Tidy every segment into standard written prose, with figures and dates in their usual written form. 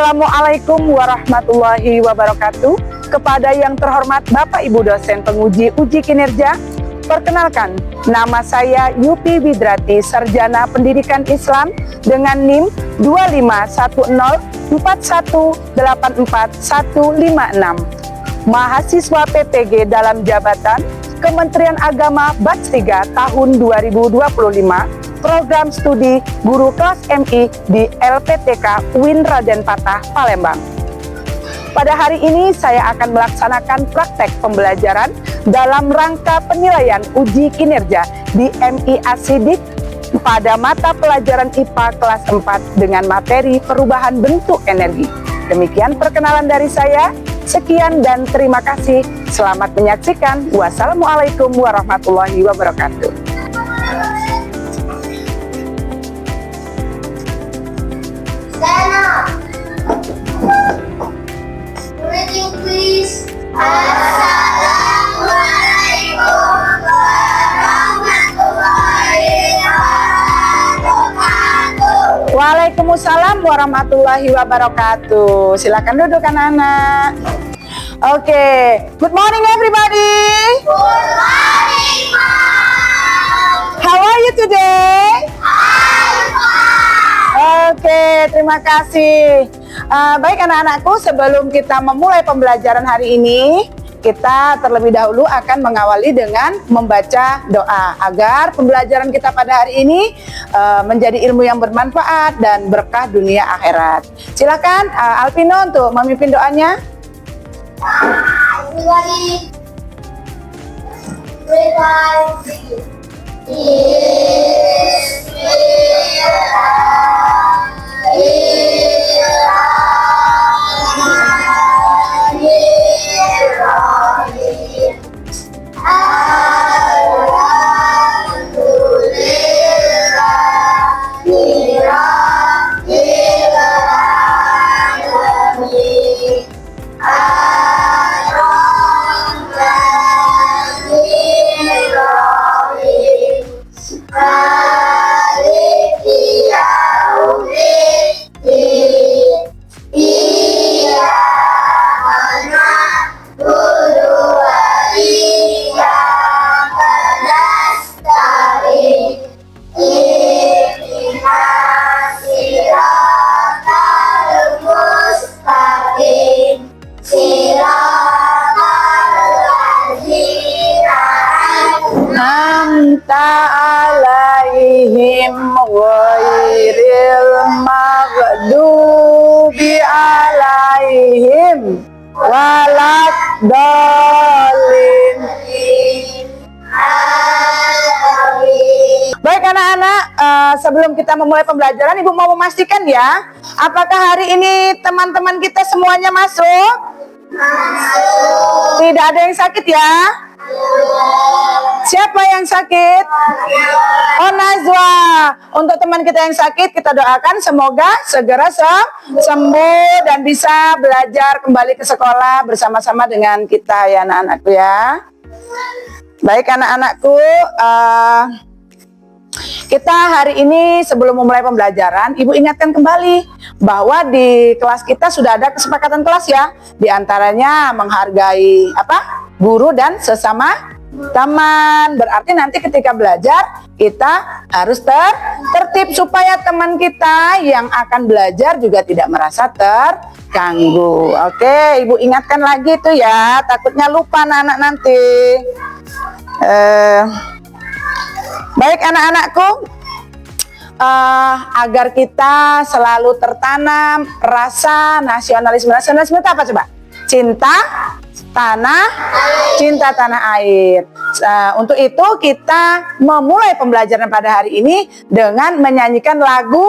Assalamualaikum warahmatullahi wabarakatuh. Kepada yang terhormat Bapak Ibu dosen penguji uji kinerja, perkenalkan, nama saya Yupi Widrati, Sarjana Pendidikan Islam dengan NIM 25104845156. Mahasiswa PPG dalam jabatan Kementerian Agama Batch 3 tahun 2025, program studi guru kelas MI di LPTK UIN Raden Patah, Palembang. Pada hari ini saya akan melaksanakan praktek pembelajaran dalam rangka penilaian uji kinerja di MIA Sidik pada mata pelajaran IPA kelas 4 dengan materi perubahan bentuk energi. Demikian perkenalan dari saya. Sekian dan terima kasih. Selamat menyaksikan. Wassalamualaikum warahmatullahi wabarakatuh. Stand up. Reading please. Assalamualaikum warahmatullahi wabarakatuh. Waalaikumsalam warahmatullahi wabarakatuh. Silakan duduk anak-anak. Oke, good morning everybody. Good morning, Mom. How are you today? I'm fine. Oke, terima kasih. Baik anak-anakku, sebelum kita memulai pembelajaran hari ini, kita terlebih dahulu akan mengawali dengan membaca doa agar pembelajaran kita pada hari ini menjadi ilmu yang bermanfaat dan berkah dunia akhirat. Silakan Alvino untuk memimpin doanya. Everybody, 3, 2, alaihim ghairil maghdubi alaihim waladdallin. Baik anak-anak, sebelum kita memulai pembelajaran, Ibu mau memastikan ya, apakah hari ini teman-teman kita semuanya masuk? Tidak ada yang sakit ya? Siapa yang sakit? Oh, Najwa. Untuk teman kita yang sakit, kita doakan semoga segera sembuh dan bisa belajar kembali ke sekolah bersama-sama dengan kita ya anak-anakku ya. Baik anak-anakku, kita hari ini sebelum memulai pembelajaran, Ibu ingatkan kembali bahwa di kelas kita sudah ada kesepakatan kelas ya. Di antaranya menghargai guru dan sesama teman. Berarti nanti ketika belajar kita harus tertib supaya teman kita yang akan belajar juga tidak merasa terganggu. Oke, Ibu ingatkan lagi tuh ya, takutnya lupa anak-anak nanti. Baik anak-anakku, agar kita selalu tertanam rasa nasionalisme. Nasionalisme itu apa coba? Cinta tanah air. Untuk itu kita memulai pembelajaran pada hari ini dengan menyanyikan lagu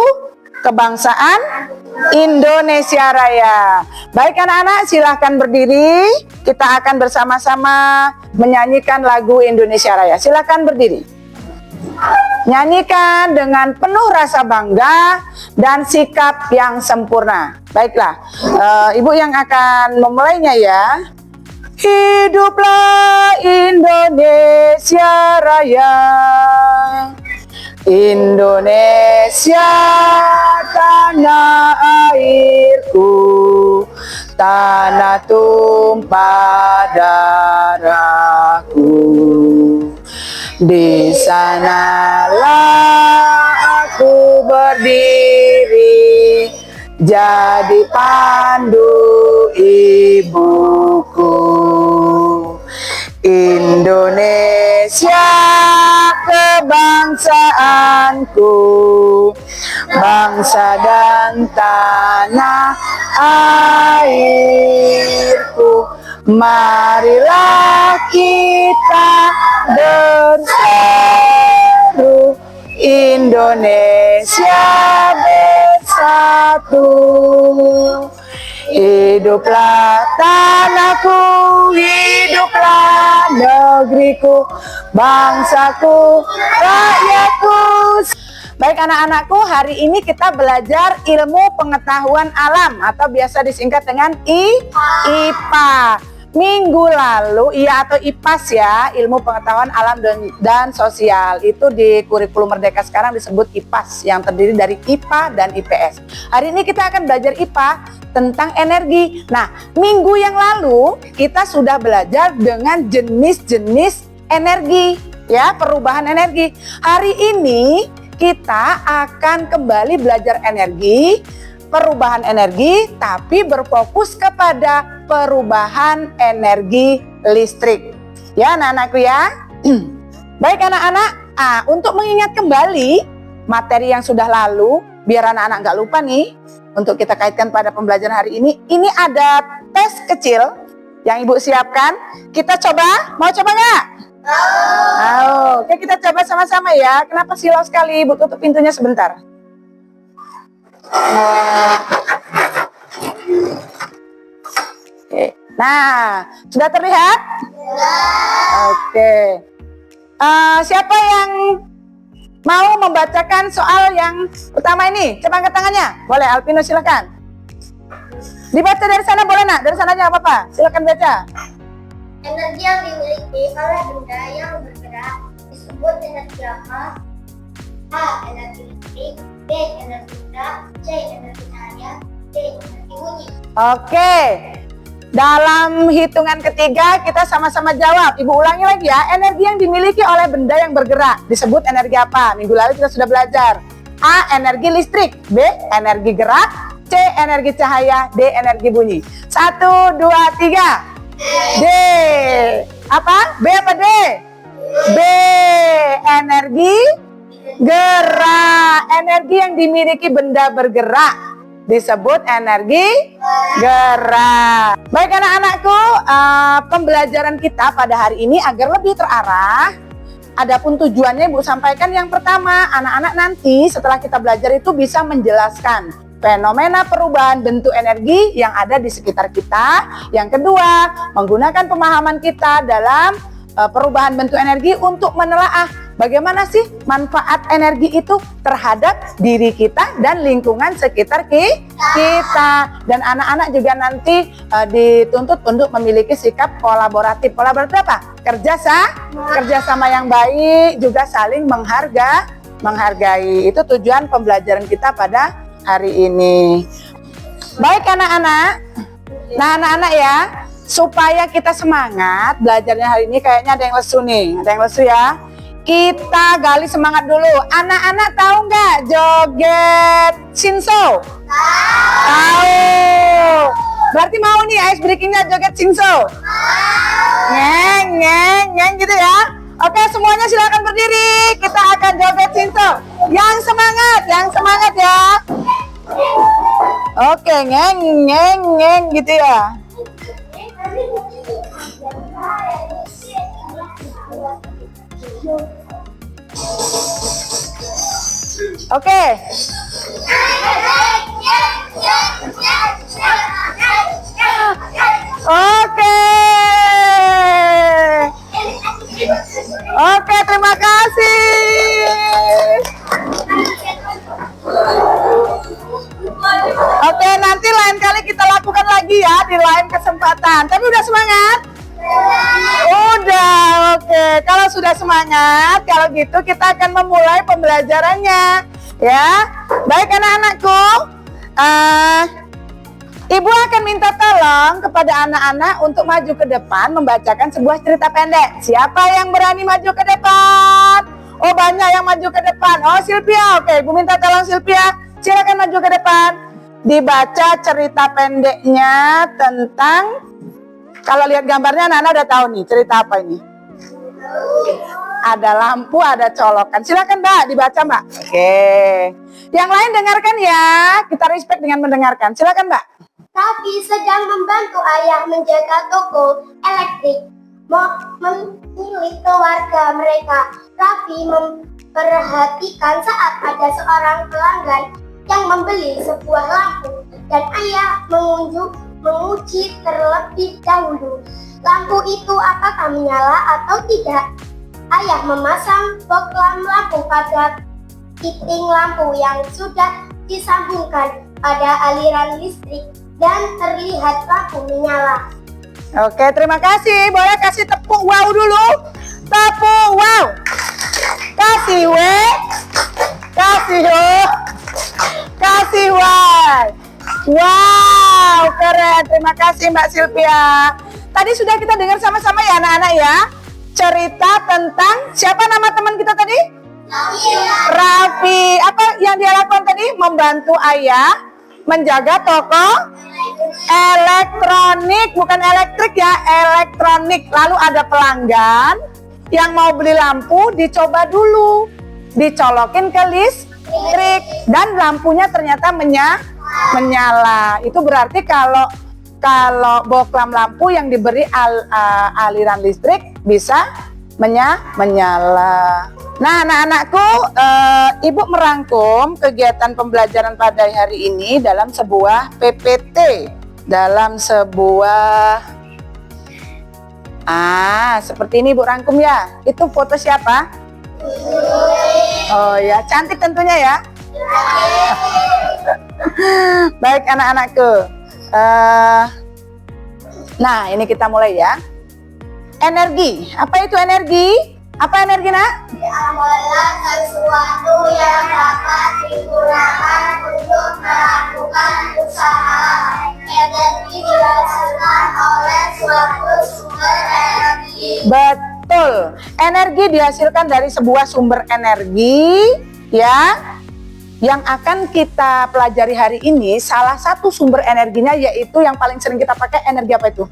kebangsaan Indonesia Raya. Baik anak-anak, silahkan berdiri. Kita akan bersama-sama menyanyikan lagu Indonesia Raya. Silahkan berdiri. Nyanyikan dengan penuh rasa bangga dan sikap yang sempurna. Baiklah, Ibu yang akan memulainya ya. Hiduplah Indonesia Raya, Indonesia tanah airku, tanah tumpah darahku. Di sanalah aku berdiri, jadi pandu ibuku. Indonesia kebangsaanku, bangsa dan tanah airku. Marilah kita berseru, Indonesia bersatu. Hiduplah tanahku, hiduplah negeriku, bangsaku, rakyatku. Baik anak-anakku, hari ini kita belajar ilmu pengetahuan alam atau biasa disingkat dengan IPA. Minggu lalu, atau IPAS ya, ilmu pengetahuan alam dan sosial. Itu di kurikulum Merdeka sekarang disebut IPAS yang terdiri dari IPA dan IPS. Hari ini kita akan belajar IPA tentang energi. Nah, minggu yang lalu kita sudah belajar dengan jenis-jenis energi, ya, perubahan energi. Hari ini kita akan kembali belajar energi, perubahan energi, tapi berfokus kepada perubahan energi listrik. Ya anak-anakku ya. Baik anak-anak, untuk mengingat kembali materi yang sudah lalu, biar anak-anak nggak lupa nih, untuk kita kaitkan pada pembelajaran hari ini ada tes kecil yang Ibu siapkan. Kita coba, mau coba nggak? Oke, kita coba sama-sama ya. Kenapa silau sekali? Ibu tutup pintunya sebentar. Oke. Nah, sudah terlihat? Oke. Siapa yang mau membacakan soal yang pertama ini? Coba angkat tangannya. Boleh, Alpino silakan. Dibaca dari sana boleh nak? Dari sana aja nggak apa-apa. Silakan baca. Energi yang dimiliki oleh benda yang bergerak disebut energi apa? A. Energi listrik, B. Energi gerak, C. Energi cahaya, D. Energi bunyi. Oke. Dalam hitungan ketiga kita sama-sama jawab. Ibu ulangi lagi ya. Energi yang dimiliki oleh benda yang bergerak disebut energi apa? Minggu lalu kita sudah belajar. A. Energi listrik, B. Energi gerak, C. Energi cahaya, D. Energi bunyi. 1, 2, 3. D. Apa? B apa D? B. Energi gerak. Energi yang dimiliki benda bergerak disebut energi gerak. Baik anak-anakku, pembelajaran kita pada hari ini agar lebih terarah. Adapun tujuannya Ibu sampaikan yang pertama, anak-anak nanti setelah kita belajar itu bisa menjelaskan fenomena perubahan bentuk energi yang ada di sekitar kita. Yang kedua, menggunakan pemahaman kita dalam perubahan bentuk energi untuk menelaah bagaimana sih manfaat energi itu terhadap diri kita dan lingkungan sekitar kita. Dan anak-anak juga nanti dituntut untuk memiliki sikap kolaboratif. Kolaboratif apa? Kerjasama yang baik, juga saling menghargai. Itu tujuan pembelajaran kita pada hari ini. Baik anak-anak. Nah anak-anak ya, supaya kita semangat belajarnya hari ini, kayaknya ada yang lesu nih. Ada yang lesu ya. Kita gali semangat dulu. Anak-anak tahu nggak joget Shinso? Tahu. Berarti mau nih ice breakingnya joget Shinso? Ngeng, ngeng, ngeng gitu ya. Oke, semuanya silakan berdiri. Kita akan joget Shinso. Yang semangat ya. Oke, ngeng, ngeng, ngeng gitu ya. Oke. Oke, terima kasih. Oke, nanti lain kali kita lakukan lagi ya di lain kesempatan. Tapi udah semangat? Udah, oke. Kalau sudah semangat? Kalau gitu kita akan memulai pembelajarannya. Ya, baik anak-anakku. Ibu akan minta tolong kepada anak-anak untuk maju ke depan membacakan sebuah cerita pendek. Siapa yang berani maju ke depan? Oh, banyak yang maju ke depan. Oh, Sylvia. Oke, Ibu minta tolong Sylvia. Silakan maju ke depan. Dibaca cerita pendeknya tentang, kalau lihat gambarnya anak-anak udah tahu nih cerita apa ini. Ada lampu, ada colokan. Silakan Mbak, dibaca Mbak. Oke. Yang lain dengarkan ya. Kita respect dengan mendengarkan. Silakan Mbak. Raffi sedang membantu ayah menjaga toko elektrik. Memilih keluarga mereka. Raffi memperhatikan saat ada seorang pelanggan yang membeli sebuah lampu dan ayah menguji terlebih dahulu. Lampu itu apakah menyala atau tidak? Ayah memasang bohlam lampu pada titik lampu yang sudah disambungkan pada aliran listrik dan terlihat lampu menyala. Oke, terima kasih. Boleh kasih tepuk wow dulu. Tepuk wow. Kasih W. Kasih O. Kasih Y. Wow, keren. Terima kasih Mbak Sylvia. Tadi sudah kita dengar sama-sama ya anak-anak ya. Cerita tentang siapa nama teman kita tadi? Raffi. Apa yang dia lakukan tadi? Membantu ayah menjaga toko elektronik, bukan elektrik ya, elektronik. Lalu ada pelanggan yang mau beli lampu, dicoba dulu, dicolokin ke listrik dan lampunya ternyata menyala. Itu berarti kalau bohlam lampu yang diberi aliran listrik bisa menyala. Nah, anak-anakku, Ibu merangkum kegiatan pembelajaran pada hari ini dalam sebuah PPT, dalam sebuah seperti ini Ibu rangkum ya. Itu foto siapa? Oh ya, cantik tentunya ya. Baik anak-anakku. Nah, ini kita mulai ya. Energi. Apa itu energi? Apa energi, Nak? Adalah sesuatu yang dapat digunakan untuk melakukan usaha. Energi dihasilkan oleh suatu sumber energi. Betul. Energi dihasilkan dari sebuah sumber energi, ya. Yang akan kita pelajari hari ini, salah satu sumber energinya yaitu yang paling sering kita pakai, energi apa itu?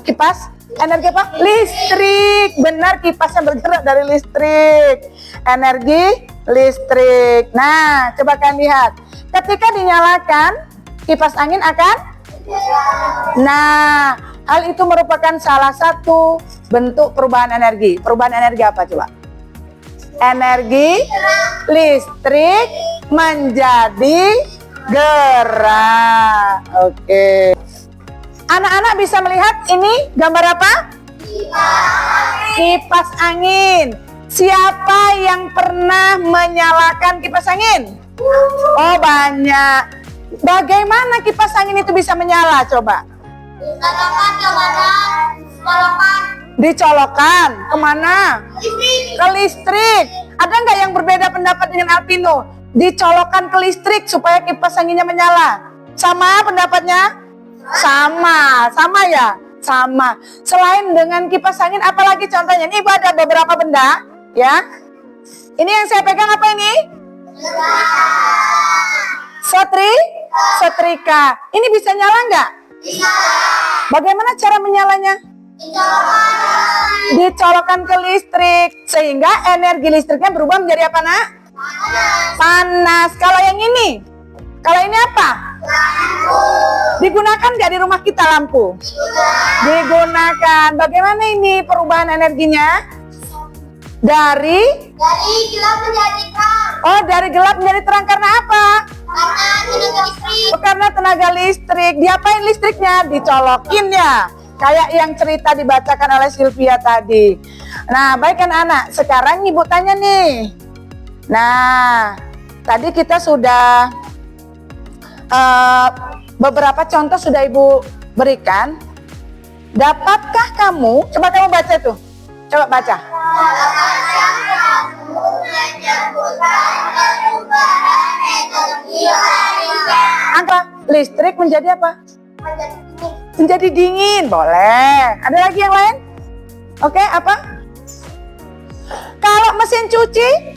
Kipas. Energi apa? Listrik. Benar, kipasnya bergerak dari listrik. Energi listrik. Nah, coba kalian lihat. Ketika dinyalakan, kipas angin akan? Nah, hal itu merupakan salah satu bentuk perubahan energi. Perubahan energi apa coba? Energi listrik menjadi gerak. Oke. Anak-anak bisa melihat ini gambar apa? Kipas angin. Siapa yang pernah menyalakan kipas angin? Oh, banyak. Bagaimana kipas angin itu bisa menyala coba? Dicolokkan kemana? Dicolokkan kemana? Ke listrik. Ada nggak yang berbeda pendapat dengan Alpino? Dicolokkan ke listrik supaya kipas anginnya menyala. Sama pendapatnya? Sama ya? Sama. Selain dengan kipas angin, apalagi contohnya? Ini ada beberapa benda, ya. Ini yang saya pegang apa ini? Setrika. Ini bisa nyala nggak? Bisa. Bagaimana cara menyalanya? Dicolokkan ke listrik, sehingga energi listriknya berubah menjadi apa, Nak? Panas. Kalau yang ini? Kalau ini apa? Lampu. Digunakan nggak di rumah kita lampu? Digunakan. Bagaimana ini perubahan energinya? Dari gelap menjadi terang. Oh, dari gelap menjadi terang karena apa? Karena tenaga listrik. Oh, karena tenaga listrik. Diapain listriknya? Dicolokin ya. Kayak yang cerita dibacakan oleh Sylvia tadi. Nah, baik kan anak. Sekarang Ibu tanya nih. Nah, tadi kita sudah beberapa contoh sudah Ibu berikan. Dapatkah kamu, coba kamu baca itu. Coba baca. Apa? Listrik menjadi apa? Menjadi dingin. Boleh. Ada lagi yang lain? Oke, apa? Kalau mesin cuci?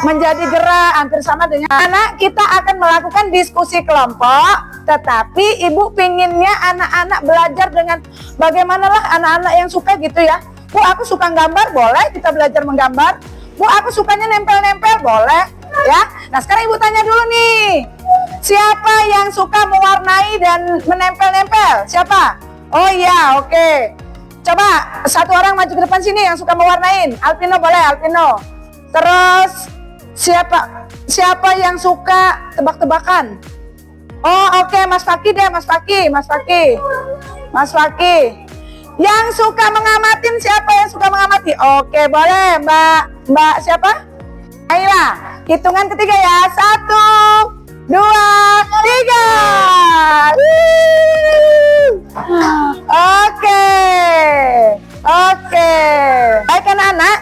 Menjadi gerak, hampir sama dengan anak. Kita akan melakukan diskusi kelompok, tetapi ibu pinginnya anak-anak belajar dengan bagaimanalah anak-anak yang suka gitu ya. Bu, aku suka gambar, boleh kita belajar menggambar. Bu, aku sukanya nempel-nempel, boleh ya. Nah, sekarang ibu tanya dulu nih, siapa yang suka mewarnai dan menempel-nempel? Siapa? Oh iya, oke. Coba satu orang maju ke depan sini yang suka mewarnain. Alpino boleh, Alpino. Terus siapa yang suka tebak-tebakan? Oh oke, Mas Faki deh, Mas Faki. Yang suka mengamatin, siapa yang suka mengamati? Oke, boleh Mbak siapa? Ayolah, hitungan ketiga ya. 1, 2, 3. Oke. Baik anak-anak,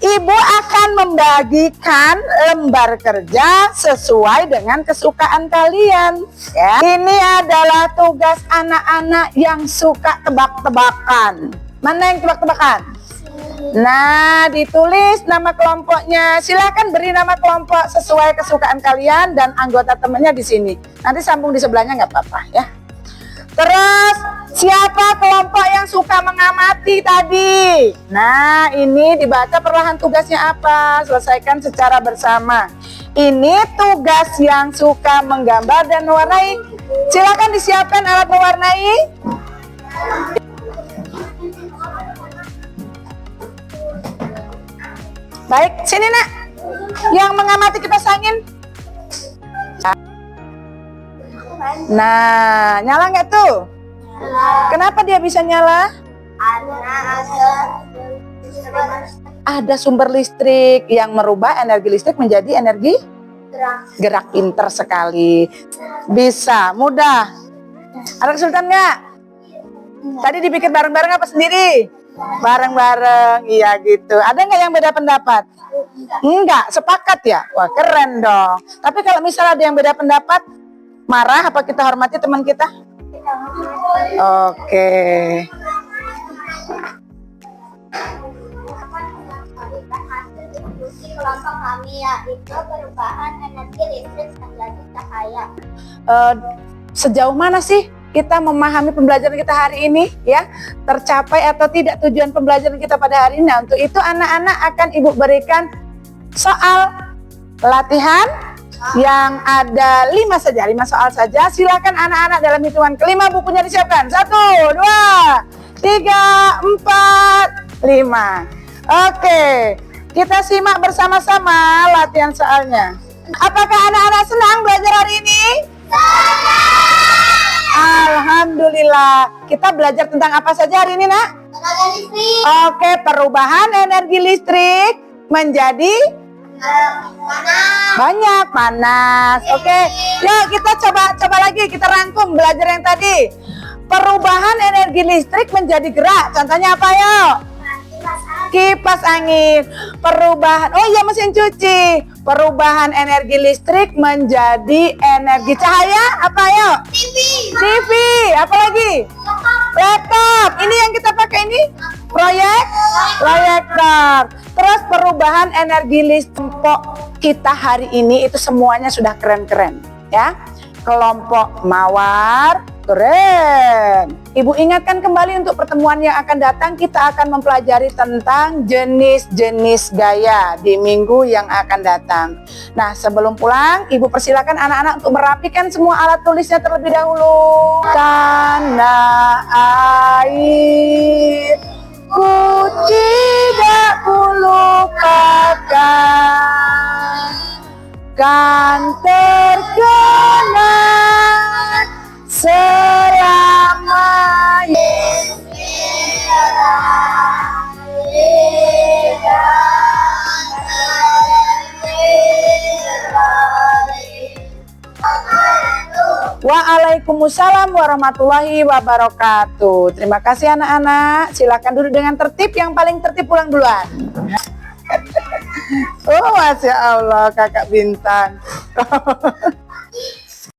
ibu akan membagikan lembar kerja sesuai dengan kesukaan kalian. Ya. Ini adalah tugas anak-anak yang suka tebak-tebakan. Mana yang tebak-tebakan? Nah, ditulis nama kelompoknya. Silakan beri nama kelompok sesuai kesukaan kalian dan anggota temannya di sini. Nanti sambung di sebelahnya nggak apa-apa ya. Terus siapa kelompok yang suka mengamati tadi? Nah, ini dibaca perlahan tugasnya apa? Selesaikan secara bersama. Ini tugas yang suka menggambar dan mewarnai. Silakan disiapkan alat mewarnai. Baik, sini nak. Yang mengamati kipas angin. Nah, nyala nggak tuh? Kenapa dia bisa nyala? Ada sumber listrik yang merubah energi listrik menjadi energi gerak. Pinter sekali. Bisa, mudah. Ada kesulitan nggak? Tadi dipikir bareng-bareng apa sendiri? Bareng-bareng, iya gitu. Ada nggak yang beda pendapat? Enggak, sepakat ya? Wah keren dong. Tapi kalau misalnya ada yang beda pendapat, marah apa kita hormati teman kita? Oke. Kelompok kami yaitu perubahan energi listrik menjadi cahaya. Sejauh mana sih kita memahami pembelajaran kita hari ini ya? Tercapai atau tidak tujuan pembelajaran kita pada hari ini? Nah, untuk itu anak-anak akan ibu berikan soal latihan yang ada 5 saja, 5 soal saja. Silakan anak-anak dalam hitungan kelima bukunya disiapkan. 1, 2, 3, 4, 5. Oke, kita simak bersama-sama latihan soalnya. Apakah anak-anak senang belajar hari ini? Alhamdulillah. Kita belajar tentang apa saja hari ini, nak? Tenaga listrik. Oke, perubahan energi listrik menjadi banyak panas. Oke, yuk kita coba lagi, kita rangkum belajar yang tadi. Perubahan energi listrik menjadi gerak. Contohnya apa yuk? Kipas angin. Perubahan, oh iya mesin cuci. Perubahan energi listrik menjadi energi cahaya. Apa yuk? TV. Apa lagi? Laptop. Ini yang kita pakai ini? Proyektor. Terus perubahan energi listrik kelompok kita hari ini itu semuanya sudah keren-keren ya. Kelompok mawar keren. Ibu ingatkan kembali untuk pertemuan yang akan datang kita akan mempelajari tentang jenis-jenis gaya di minggu yang akan datang. Nah, sebelum pulang ibu persilakan anak-anak untuk merapikan semua alat tulisnya terlebih dahulu. Tanah air ku tidak kulupakan, kan terkenang selamanya. Waalaikumsalam warahmatullahi wabarakatuh. Terima kasih anak-anak. Silakan duduk dengan tertib. Yang paling tertib pulang duluan. Oh, Masya Allah, Kakak Bintang.